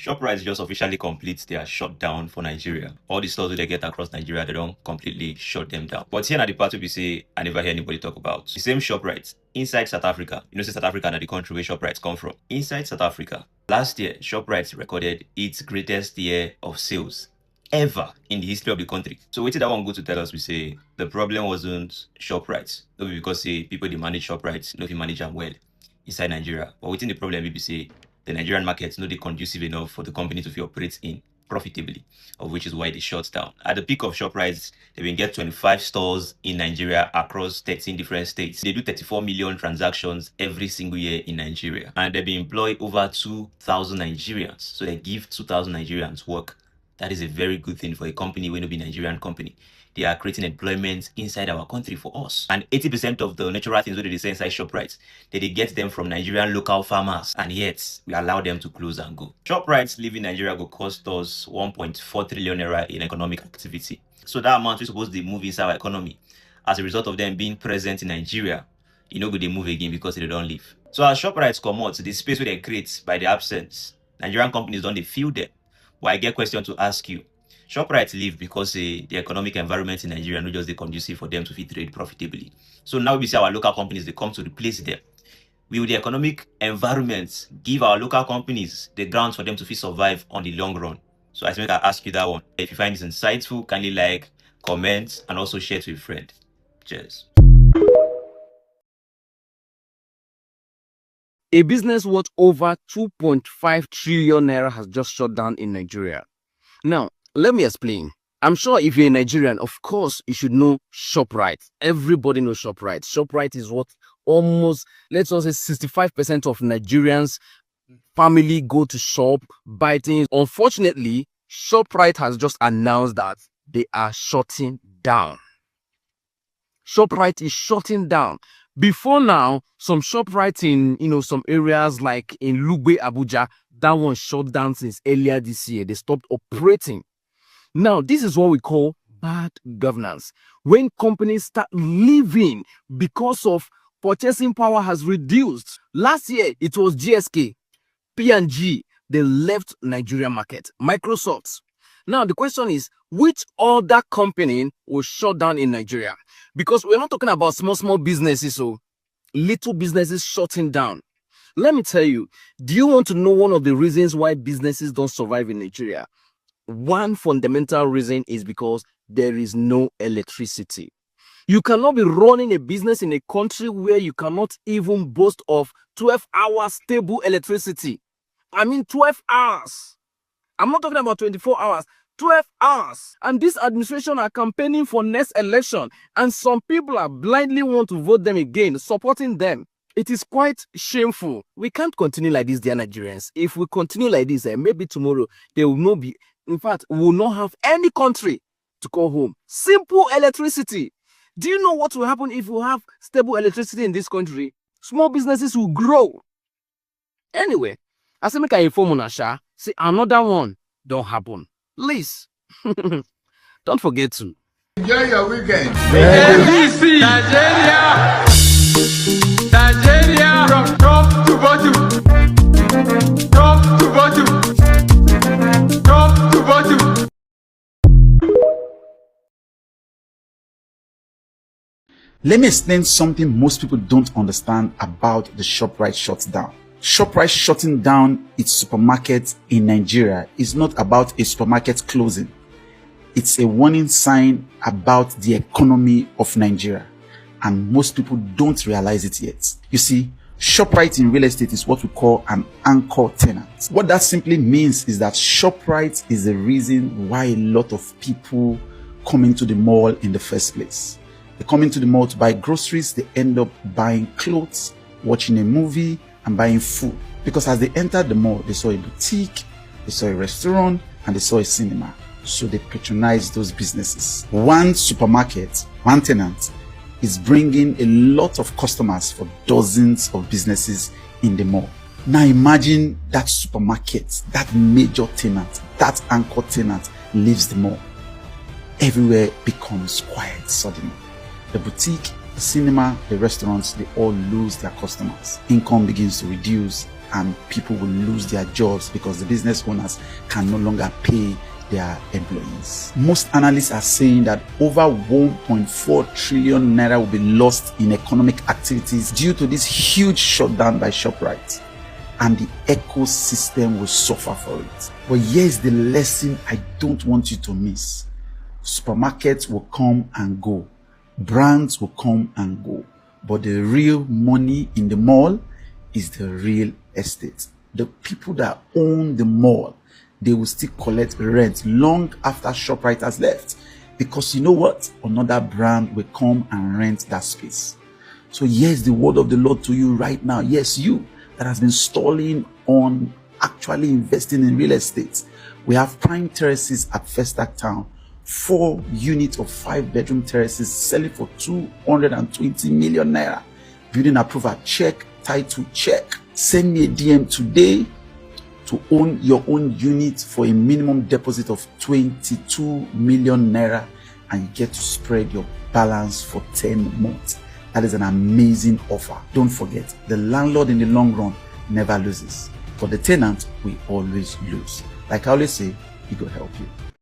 Shoprite just officially complete their shutdown for Nigeria. All the stores they get across Nigeria, they don't completely shut them down. But here at the part we say, I never hear anybody talk about the same Shoprite inside South Africa. You know, say South Africa are the country where Shoprite come from. Inside South Africa, last year, Shoprite recorded its greatest year of sales ever in the history of the country. So what did that one go to tell us? We say the problem wasn't Shoprite. No be because say people they manage Shoprite, no if you manage them well inside Nigeria. But within the problem, we say the Nigerian market no they conducive enough for the company to operate in profitably, of which is why they shut down. At the peak of Shoprite, they will get 25 stores in Nigeria across 13 different states. They do 34 million transactions every single year in Nigeria, and they employ over 2,000 Nigerians. So they give 2,000 Nigerians work. That is a very good thing for a company when it be Nigerian company. They are creating employment inside our country for us. And 80% of the natural things that they say inside Shoprite, they get them from Nigerian local farmers. And yet, we allow them to close and go. Shoprite leaving Nigeria will cost us 1.4 trillion naira in economic activity. So that amount is supposed to move inside our economy. As a result of them being present in Nigeria, you know, they move again because they don't leave. So as Shoprite come out, the space where they create by the absence, Nigerian companies don't they feel them. But I get a question to ask you. Shoprite leave because the economic environment in Nigeria not just the conducive for them to trade profitably. So now we see our local companies, they come to replace them. Will the economic environment give our local companies the grounds for them to survive on the long run? So I think I ask you that one. If you find this insightful, kindly like, comment, and also share to a friend. Cheers. A business worth over 2.5 trillion naira has just shut down in Nigeria. Now, let me explain. I'm sure if you're a Nigerian, of course, you should know Shoprite. Everybody knows Shoprite. Shoprite is what almost, let's say 65% of Nigerians family go to shop, buy things. Unfortunately, Shoprite has just announced that they are shutting down. Shoprite is shutting down. Before now, some Shoprite in some areas like in Lugbe, Abuja, that one shut down since earlier this year. They stopped operating. Now, this is what we call bad governance. When companies start leaving because of purchasing power has reduced. Last year, it was GSK, P&G, they left Nigerian market. Microsoft. Now, the question is, which other company will shut down in Nigeria? Because we're not talking about small businesses, so little businesses shutting down. Let me tell you, do you want to know one of the reasons why businesses don't survive in Nigeria? One fundamental reason is because there is no electricity. You cannot be running a business in a country where you cannot even boast of 12 hours stable electricity. I mean 12 hours. I'm not talking about 24 hours. 12 hours. And this administration are campaigning for next election. And some people are blindly want to vote them again, supporting them. It is quite shameful. We can't continue like this, dear Nigerians. If we continue like this, maybe tomorrow there will not be, in fact, we will not have any country to call home. Simple electricity. Do you know what will happen if we have stable electricity in this country? Small businesses will grow. Anyway, as I make an inform on Asha, say another one don't happen. Please, don't forget to enjoy your weekend. ABC Nigeria, from top to bottom, top to bottom, top to bottom. Let me explain something most people don't understand about the Shoprite shutdown. Shoprite shutting down its supermarket in Nigeria is not about a supermarket closing. It's a warning sign about the economy of Nigeria, and most people don't realize it yet. You see, Shoprite in real estate is what we call an anchor tenant. What that simply means is that Shoprite is the reason why a lot of people come into the mall in the first place. They come into the mall to buy groceries, they end up buying clothes, watching a movie, and buying food. Because as they entered the mall, they saw a boutique, they saw a restaurant, and they saw a cinema. So they patronized those businesses. One supermarket, one tenant, is bringing a lot of customers for dozens of businesses in the mall. Now imagine that supermarket, that major tenant, that anchor tenant leaves the mall. Everywhere becomes quiet suddenly. The boutique, the cinema, the restaurants, they all lose their customers. Income begins to reduce and people will lose their jobs because the business owners can no longer pay their employees. Most analysts are saying that over 1.4 trillion naira will be lost in economic activities due to this huge shutdown by Shoprite, and the ecosystem will suffer for it. But here's the lesson I don't want you to miss. Supermarkets will come and go, brands will come and go, but the real money in the mall is the real estate. The people that own the mall, they will still collect rent long after Shoprite has left, because you know what? Another brand will come and rent that space. So here's the word of the Lord to you right now. Yes, you that has been stalling on actually investing in real estate. We have prime terraces at Festac Town, 4 units of 5-bedroom terraces selling for 220 million naira. Building approval check, title check. Send me a DM today to own your own unit for a minimum deposit of 22 million naira, and you get to spread your balance for 10 months. That is an amazing offer. Don't forget, the landlord in the long run never loses, but the tenant will always lose. Like I always say, he will help you.